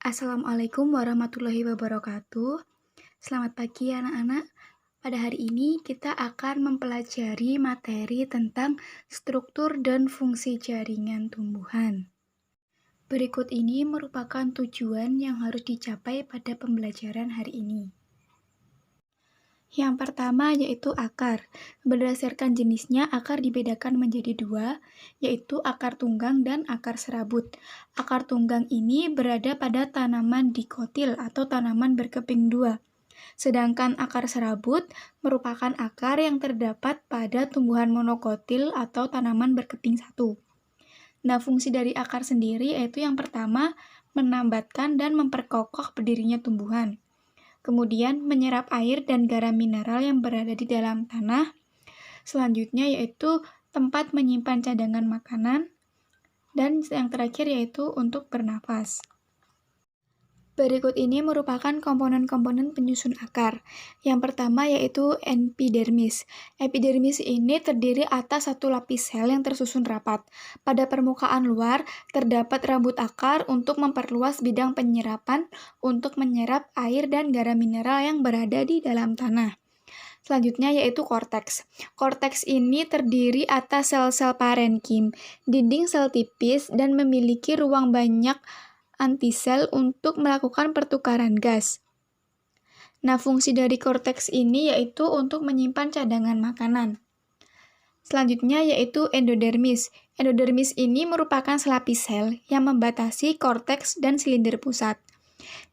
Assalamualaikum warahmatullahi wabarakatuh. Selamat pagi anak-anak. Pada hari ini kita akan mempelajari materi tentang struktur dan fungsi jaringan tumbuhan. Berikut ini merupakan tujuan yang harus dicapai pada pembelajaran hari ini. Yang pertama yaitu akar. Berdasarkan jenisnya, akar dibedakan menjadi dua, yaitu akar tunggang dan akar serabut. Akar tunggang ini berada pada tanaman dikotil atau tanaman berkeping dua. Sedangkan akar serabut merupakan akar yang terdapat pada tumbuhan monokotil atau tanaman berkeping satu. Nah, fungsi dari akar sendiri yaitu yang pertama, menambatkan dan memperkokoh berdirinya tumbuhan. Kemudian menyerap air dan garam mineral yang berada di dalam tanah. Selanjutnya yaitu tempat menyimpan cadangan makanan. Dan yang terakhir yaitu untuk bernafas. Berikut ini merupakan komponen-komponen penyusun akar. Yang pertama yaitu epidermis. Epidermis ini terdiri atas satu lapis sel yang tersusun rapat. Pada permukaan luar terdapat rambut akar untuk memperluas bidang penyerapan untuk menyerap air dan garam mineral yang berada di dalam tanah. Selanjutnya yaitu korteks. Korteks ini terdiri atas sel-sel parenkim, dinding sel tipis, dan memiliki ruang banyak antisel untuk melakukan pertukaran gas. Nah, fungsi dari korteks ini yaitu untuk menyimpan cadangan makanan. Selanjutnya yaitu endodermis. Endodermis ini merupakan selapis sel yang membatasi korteks dan silinder pusat.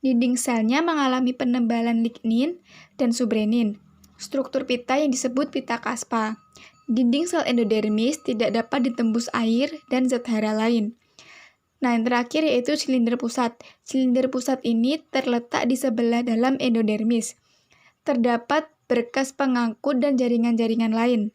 Dinding selnya mengalami penebalan lignin dan subrenin. Struktur pita yang disebut pita kaspa. Dinding sel endodermis tidak dapat ditembus air dan zat hara lain. Nah, yang terakhir yaitu silinder pusat. Silinder pusat ini terletak di sebelah dalam endodermis. Terdapat berkas pengangkut dan jaringan-jaringan lain.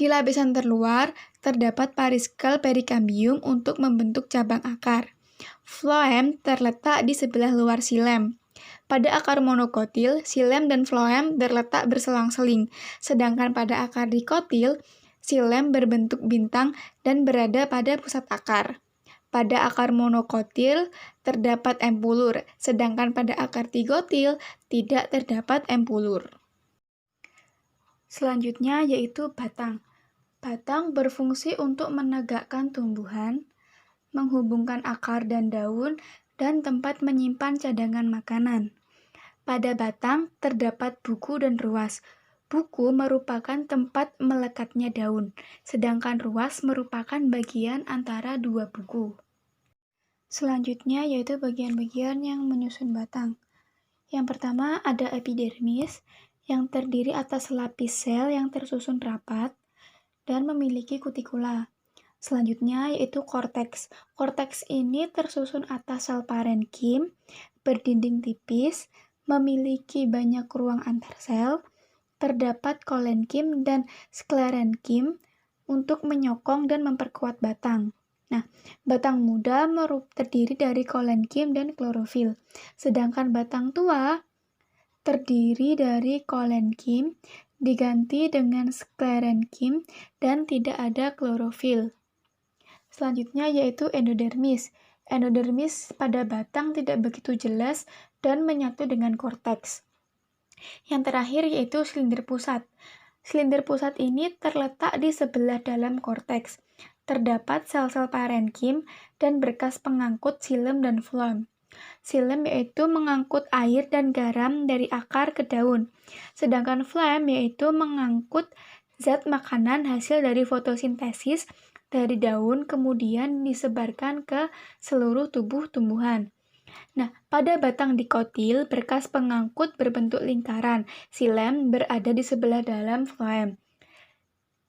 Di lapisan terluar, terdapat pariskel perikambium untuk membentuk cabang akar. Floem terletak di sebelah luar xilem. Pada akar monokotil, xilem dan floem terletak berselang-seling, sedangkan pada akar dikotil, xilem berbentuk bintang dan berada pada pusat akar. Pada akar monokotil terdapat empulur, sedangkan pada akar digotil tidak terdapat empulur. Selanjutnya yaitu batang. Batang berfungsi untuk menegakkan tumbuhan, menghubungkan akar dan daun, dan tempat menyimpan cadangan makanan. Pada batang terdapat buku dan ruas. Buku merupakan tempat melekatnya daun, sedangkan ruas merupakan bagian antara dua buku. Selanjutnya yaitu bagian-bagian yang menyusun batang. Yang pertama ada epidermis, yang terdiri atas lapis sel yang tersusun rapat dan memiliki kutikula. Selanjutnya yaitu korteks. Korteks ini tersusun atas sel parenkim, berdinding tipis, memiliki banyak ruang antar sel, terdapat kolenkim dan sklerenkim untuk menyokong dan memperkuat batang. Nah, batang muda terdiri dari kolenkim dan klorofil, sedangkan batang tua terdiri dari kolenkim diganti dengan sklerenkim dan tidak ada klorofil. Selanjutnya yaitu endodermis. Endodermis pada batang tidak begitu jelas dan menyatu dengan korteks. Yang terakhir yaitu silinder pusat. Silinder pusat ini terletak di sebelah dalam korteks. Terdapat sel-sel parenkim dan berkas pengangkut xilem dan floem. Xilem yaitu mengangkut air dan garam dari akar ke daun, sedangkan floem yaitu mengangkut zat makanan hasil dari fotosintesis dari daun kemudian disebarkan ke seluruh tubuh tumbuhan. Nah, pada batang dikotil, berkas pengangkut berbentuk lingkaran. Xilem berada di sebelah dalam floem.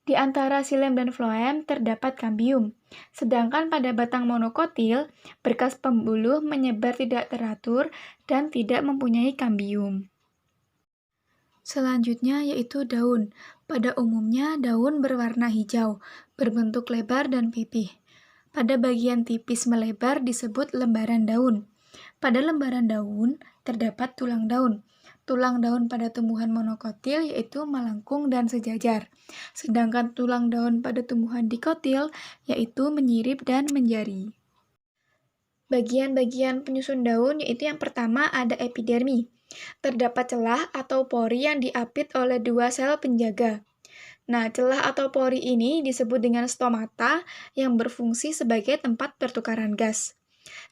Di antara xilem dan floem terdapat kambium. Sedangkan pada batang monokotil, berkas pembuluh menyebar tidak teratur dan tidak mempunyai kambium. Selanjutnya yaitu daun. Pada umumnya daun berwarna hijau, berbentuk lebar dan pipih. Pada bagian tipis melebar disebut lembaran daun. Pada lembaran daun terdapat tulang daun. Tulang daun pada tumbuhan monokotil yaitu melengkung dan sejajar. Sedangkan tulang daun pada tumbuhan dikotil yaitu menyirip dan menjari. Bagian-bagian penyusun daun yaitu yang pertama ada epidermi. Terdapat celah atau pori yang diapit oleh dua sel penjaga. Nah, celah atau pori ini disebut dengan stomata yang berfungsi sebagai tempat pertukaran gas.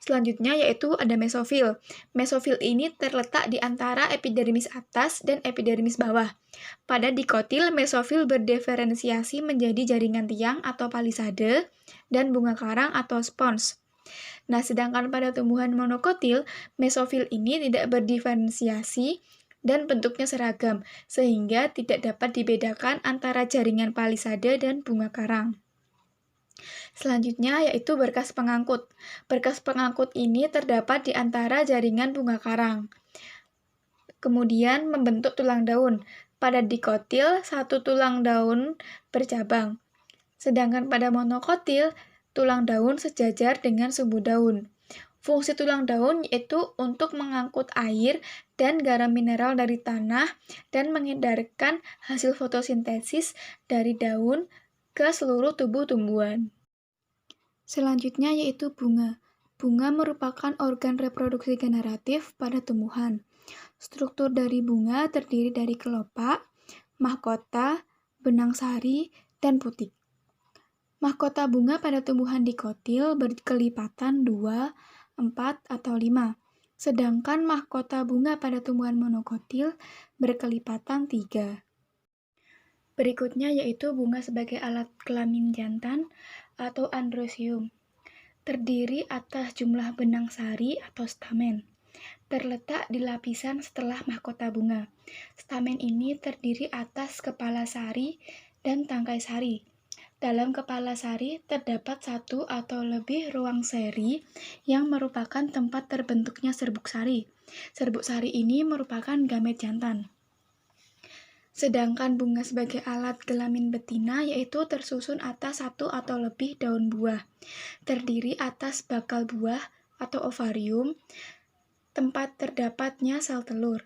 Selanjutnya yaitu ada mesofil. Mesofil ini terletak di antara epidermis atas dan epidermis bawah. Pada dikotil, mesofil berdiferensiasi menjadi jaringan tiang atau palisade dan bunga karang atau spons. Nah, sedangkan pada tumbuhan monokotil, mesofil ini tidak berdiferensiasi dan bentuknya seragam, sehingga tidak dapat dibedakan antara jaringan palisade dan bunga karang. Selanjutnya yaitu berkas pengangkut. Berkas pengangkut ini terdapat di antara jaringan bunga karang. Kemudian membentuk tulang daun. Pada dikotil, satu tulang daun bercabang. Sedangkan pada monokotil, tulang daun sejajar dengan sumbu daun. Fungsi tulang daun yaitu untuk mengangkut air dan garam mineral dari tanah dan mengedarkan hasil fotosintesis dari daun ke seluruh tubuh tumbuhan. Selanjutnya yaitu bunga. Bunga merupakan organ reproduksi generatif pada tumbuhan. Struktur dari bunga terdiri dari kelopak, mahkota, benang sari, dan putik. Mahkota bunga pada tumbuhan dikotil berkelipatan 2, 4, atau 5. Sedangkan mahkota bunga pada tumbuhan monokotil berkelipatan 3. Berikutnya yaitu bunga sebagai alat kelamin jantan atau androsium. Terdiri atas jumlah benang sari atau stamen. Terletak di lapisan setelah mahkota bunga. Stamen ini terdiri atas kepala sari dan tangkai sari. Dalam kepala sari terdapat satu atau lebih ruang seri yang merupakan tempat terbentuknya serbuk sari. Serbuk sari ini merupakan gamet jantan. Sedangkan bunga sebagai alat kelamin betina yaitu tersusun atas satu atau lebih daun buah. Terdiri atas bakal buah atau ovarium, tempat terdapatnya sel telur.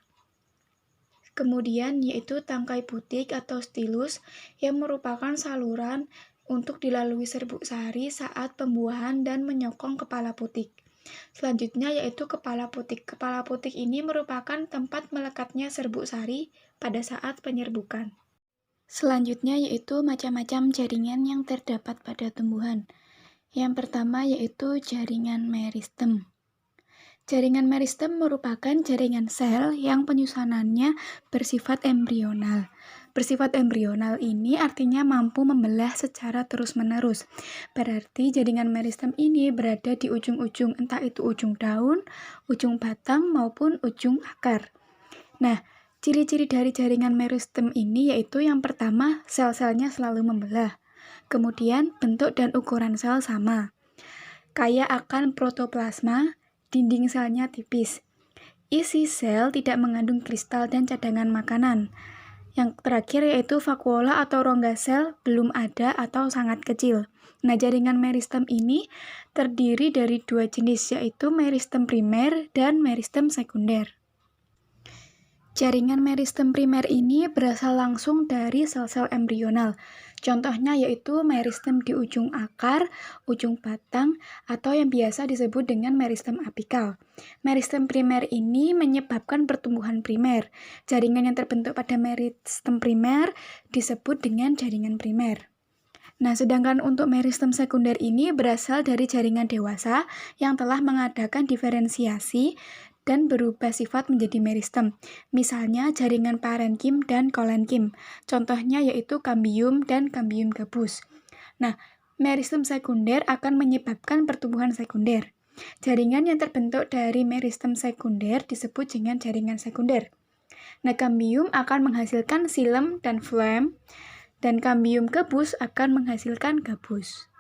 Kemudian yaitu tangkai putik atau stilus yang merupakan saluran untuk dilalui serbuk sari saat pembuahan dan menyokong kepala putik. Selanjutnya yaitu kepala putik. Kepala putik ini merupakan tempat melekatnya serbuk sari pada saat penyerbukan. Selanjutnya yaitu macam-macam jaringan yang terdapat pada tumbuhan. Yang pertama yaitu jaringan meristem. Jaringan meristem merupakan jaringan sel yang penyusunannya bersifat embrional. Bersifat embrional ini artinya mampu membelah secara terus-menerus. Berarti jaringan meristem ini berada di ujung-ujung, entah itu ujung daun, ujung batang, maupun ujung akar. Nah, ciri-ciri dari jaringan meristem ini yaitu yang pertama, sel-selnya selalu membelah. Kemudian, bentuk dan ukuran sel sama. Kaya akan protoplasma, dinding selnya tipis. Isi sel tidak mengandung kristal dan cadangan makanan. Yang terakhir yaitu vakuola atau rongga sel belum ada atau sangat kecil. Nah, jaringan meristem ini terdiri dari dua jenis, yaitu meristem primer dan meristem sekunder. Jaringan meristem primer ini berasal langsung dari sel-sel embrional. Contohnya yaitu meristem di ujung akar, ujung batang, atau yang biasa disebut dengan meristem apikal. Meristem primer ini menyebabkan pertumbuhan primer. Jaringan yang terbentuk pada meristem primer disebut dengan jaringan primer. Nah, sedangkan untuk meristem sekunder ini berasal dari jaringan dewasa yang telah mengadakan diferensiasi dan berubah sifat menjadi meristem. Misalnya jaringan parenkim dan kolenkim. Contohnya yaitu kambium dan kambium gabus. Nah, meristem sekunder akan menyebabkan pertumbuhan sekunder. Jaringan yang terbentuk dari meristem sekunder disebut dengan jaringan sekunder. Nah, kambium akan menghasilkan xilem dan phloem, dan kambium gabus akan menghasilkan gabus.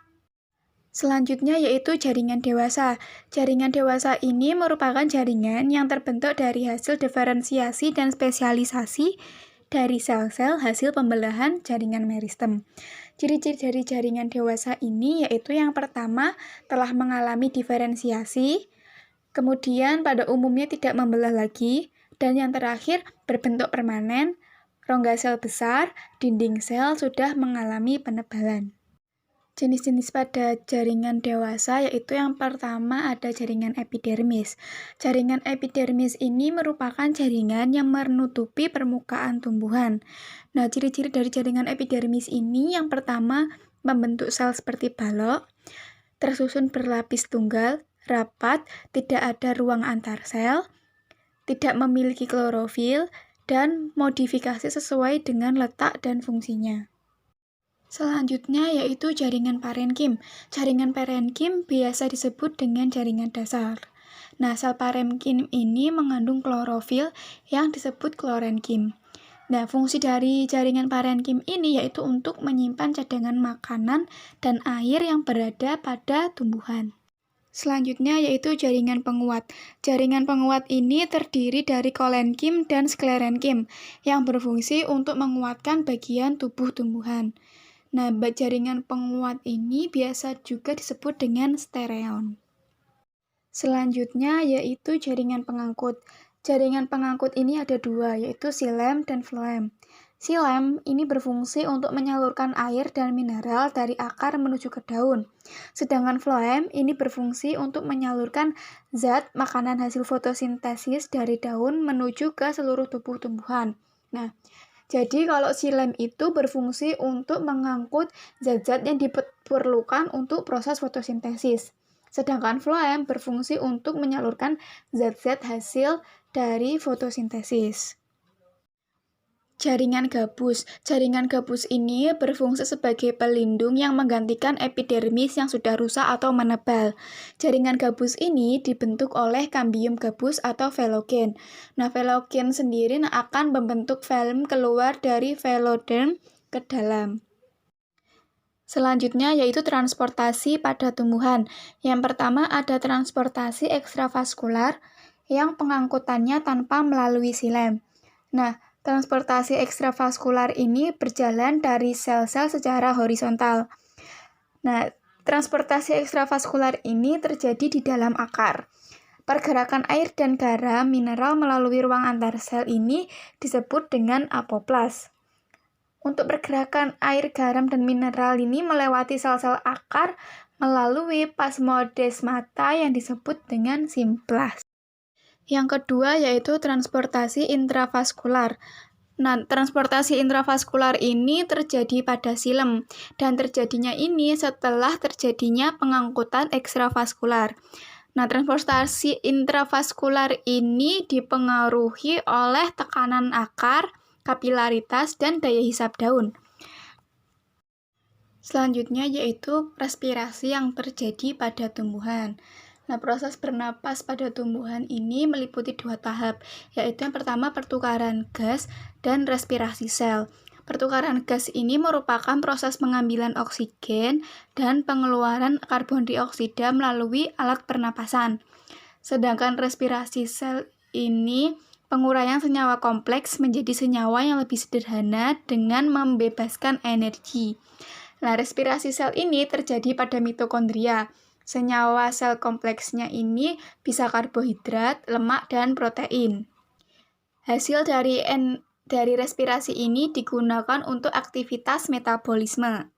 Selanjutnya yaitu jaringan dewasa. Jaringan dewasa ini merupakan jaringan yang terbentuk dari hasil diferensiasi dan spesialisasi dari sel-sel hasil pembelahan jaringan meristem. Ciri-ciri dari jaringan dewasa ini yaitu yang pertama telah mengalami diferensiasi, kemudian pada umumnya tidak membelah lagi, dan yang terakhir berbentuk permanen, rongga sel besar, dinding sel sudah mengalami penebalan. Jenis-jenis pada jaringan dewasa yaitu yang pertama ada jaringan epidermis. Jaringan epidermis ini merupakan jaringan yang menutupi permukaan tumbuhan. Nah, ciri-ciri dari jaringan epidermis ini yang pertama membentuk sel seperti balok, tersusun berlapis tunggal, rapat, tidak ada ruang antar sel, tidak memiliki klorofil, dan modifikasi sesuai dengan letak dan fungsinya. Selanjutnya yaitu jaringan parenkim. Jaringan parenkim biasa disebut dengan jaringan dasar. Nah, sel parenkim ini mengandung klorofil yang disebut klorenkim. Nah, fungsi dari jaringan parenkim ini yaitu untuk menyimpan cadangan makanan dan air yang berada pada tumbuhan. Selanjutnya yaitu jaringan penguat. Jaringan penguat ini terdiri dari kolenkim dan sklerenkim yang berfungsi untuk menguatkan bagian tubuh tumbuhan. Nah, jaringan penguat ini biasa juga disebut dengan stereon. Selanjutnya yaitu jaringan pengangkut. Jaringan pengangkut ini ada dua, yaitu xilem dan floem. Xilem ini berfungsi untuk menyalurkan air dan mineral dari akar menuju ke daun. Sedangkan floem ini berfungsi untuk menyalurkan zat makanan hasil fotosintesis dari daun menuju ke seluruh tubuh tumbuhan. Nah, jadi kalau xilem itu berfungsi untuk mengangkut zat-zat yang diperlukan untuk proses fotosintesis. Sedangkan floem berfungsi untuk menyalurkan zat-zat hasil dari fotosintesis. Jaringan gabus. Jaringan gabus ini berfungsi sebagai pelindung yang menggantikan epidermis yang sudah rusak atau menebal. Jaringan gabus ini dibentuk oleh kambium gabus atau velogen. Nah, velogen sendiri akan membentuk film keluar dari veloderm ke dalam. Selanjutnya yaitu transportasi pada tumbuhan. Yang pertama ada transportasi ekstravaskular yang pengangkutannya tanpa melalui xilem. Nah, transportasi ekstravaskular ini berjalan dari sel-sel secara horizontal. Nah, transportasi ekstravaskular ini terjadi di dalam akar. Pergerakan air dan garam mineral melalui ruang antar sel ini disebut dengan apoplas. Untuk pergerakan air, garam, dan mineral ini melewati sel-sel akar melalui plasmodesmata yang disebut dengan simplas. Yang kedua yaitu transportasi intravaskular. Nah, transportasi intravaskular ini terjadi pada xilem, dan terjadinya ini setelah terjadinya pengangkutan ekstravaskular. Nah, transportasi intravaskular ini dipengaruhi oleh tekanan akar, kapilaritas, dan daya hisap daun. Selanjutnya yaitu respirasi yang terjadi pada tumbuhan. Nah, proses bernapas pada tumbuhan ini meliputi dua tahap, yaitu yang pertama pertukaran gas dan respirasi sel. Pertukaran gas ini merupakan proses pengambilan oksigen dan pengeluaran karbon dioksida melalui alat pernapasan. Sedangkan respirasi sel ini penguraian senyawa kompleks menjadi senyawa yang lebih sederhana dengan membebaskan energi. Nah, respirasi sel ini terjadi pada mitokondria. Senyawa sel kompleksnya ini bisa karbohidrat, lemak, dan protein. Hasil dari respirasi ini digunakan untuk aktivitas metabolisme.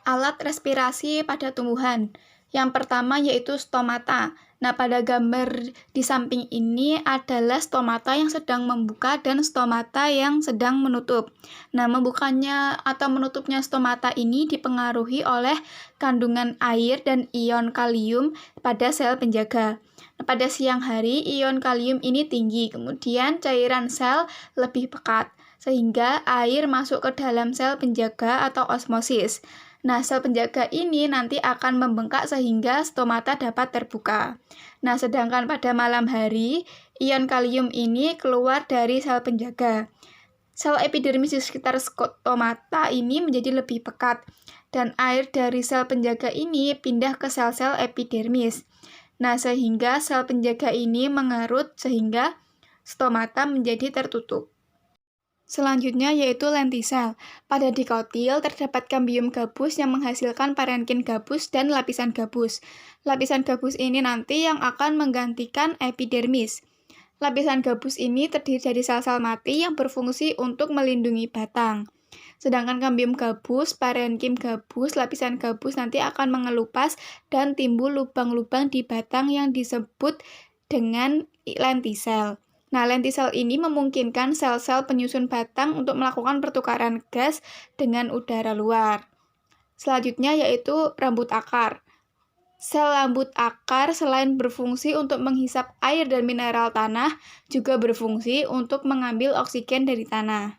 Alat respirasi pada tumbuhan. Yang pertama yaitu stomata. Nah, pada gambar di samping ini adalah stomata yang sedang membuka dan stomata yang sedang menutup. Nah, membukanya atau menutupnya stomata ini dipengaruhi oleh kandungan air dan ion kalium pada sel penjaga. Nah, pada siang hari, ion kalium ini tinggi, kemudian cairan sel lebih pekat, sehingga air masuk ke dalam sel penjaga atau osmosis. Nah, sel penjaga ini nanti akan membengkak sehingga stomata dapat terbuka. Nah, sedangkan pada malam hari, ion kalium ini keluar dari sel penjaga. Sel epidermis di sekitar stomata ini menjadi lebih pekat, dan air dari sel penjaga ini pindah ke sel-sel epidermis. Nah, sehingga sel penjaga ini mengerut sehingga stomata menjadi tertutup. Selanjutnya yaitu lentisel. Pada dikotil terdapat kambium gabus yang menghasilkan parenkin gabus dan lapisan gabus. Lapisan gabus ini nanti yang akan menggantikan epidermis. Lapisan gabus ini terdiri dari sel-sel mati yang berfungsi untuk melindungi batang. Sedangkan kambium gabus, parenkim gabus, lapisan gabus nanti akan mengelupas dan timbul lubang-lubang di batang yang disebut dengan lentisel. Nah, lentisel ini memungkinkan sel-sel penyusun batang untuk melakukan pertukaran gas dengan udara luar. Selanjutnya yaitu rambut akar. Sel rambut akar selain berfungsi untuk menghisap air dan mineral tanah, juga berfungsi untuk mengambil oksigen dari tanah.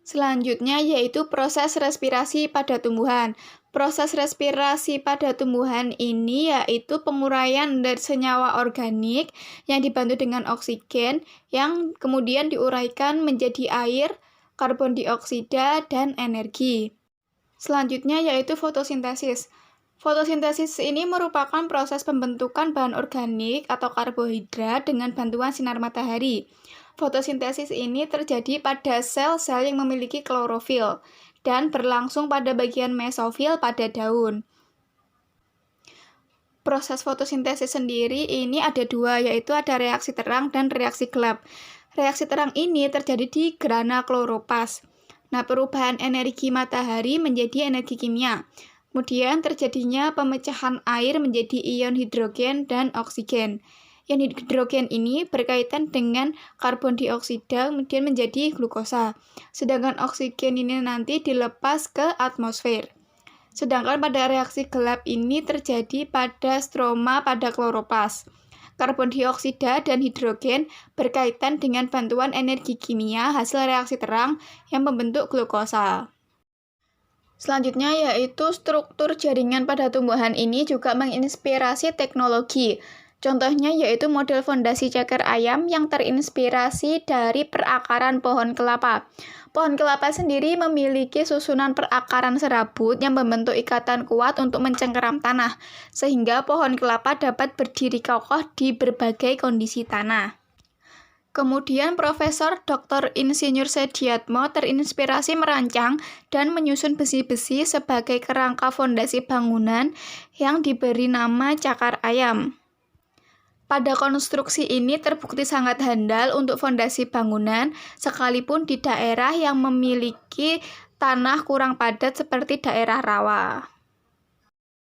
Selanjutnya yaitu proses respirasi pada tumbuhan. Proses respirasi pada tumbuhan ini yaitu penguraian dari senyawa organik yang dibantu dengan oksigen yang kemudian diuraikan menjadi air, karbon dioksida, dan energi. Selanjutnya yaitu fotosintesis. Fotosintesis ini merupakan proses pembentukan bahan organik atau karbohidrat dengan bantuan sinar matahari. Fotosintesis ini terjadi pada sel-sel yang memiliki klorofil dan berlangsung pada bagian mesofil pada daun. Proses fotosintesis sendiri ini ada dua, yaitu ada reaksi terang dan reaksi gelap. Reaksi terang ini terjadi di grana kloropas. Nah, perubahan energi matahari menjadi energi kimia. Kemudian terjadinya pemecahan air menjadi ion hidrogen dan oksigen. Ion hidrogen ini berkaitan dengan karbon dioksida kemudian menjadi glukosa. Sedangkan oksigen ini nanti dilepas ke atmosfer. Sedangkan pada reaksi gelap ini terjadi pada stroma pada kloropas. Karbon dioksida dan hidrogen berkaitan dengan bantuan energi kimia hasil reaksi terang yang membentuk glukosa. Selanjutnya yaitu struktur jaringan pada tumbuhan ini juga menginspirasi teknologi. Contohnya yaitu model fondasi ceker ayam yang terinspirasi dari perakaran pohon kelapa. Pohon kelapa sendiri memiliki susunan perakaran serabut yang membentuk ikatan kuat untuk mencengkeram tanah, sehingga pohon kelapa dapat berdiri kokoh di berbagai kondisi tanah. Kemudian Profesor Dr. Insinyur Sediatmo terinspirasi merancang dan menyusun besi-besi sebagai kerangka fondasi bangunan yang diberi nama cakar ayam. Pada konstruksi ini terbukti sangat handal untuk fondasi bangunan, sekalipun di daerah yang memiliki tanah kurang padat seperti daerah rawa.